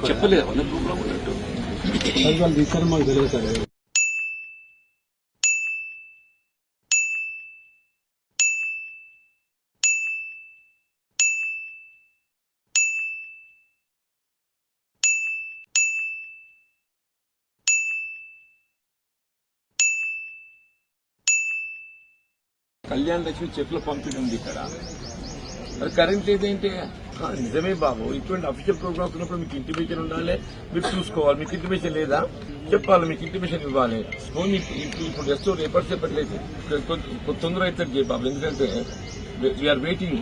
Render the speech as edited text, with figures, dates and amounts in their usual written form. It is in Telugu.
చెప్పలేదు ప్రోగ్రామ్ ఉన్నట్టు తీసారు మాకు తెలియదు సార్. కళ్యాణ్ లక్ష్మి చెట్ల పంపిణీ ఉంది ఇక్కడ. అది కరెంట్ ఏదంటే నిజమే బాబు, ఇటువంటి అఫీషియల్ ప్రోగ్రామ్స్ ఉన్నప్పుడు మీకు ఇంటిమేషన్ ఉండాలి, మీరు చూసుకోవాలి. మీకు ఇంటిమేషన్ లేదా చెప్పాలి, మీకు ఇంటిమేషన్ ఇవ్వాలి. ఫోన్ ఇప్పుడు జస్ట్ ఎప్పటిసేపట్లేదు, తొందర అవుతుంది బాబు, ఎందుకంటే వీఆర్ వెయిటింగ్.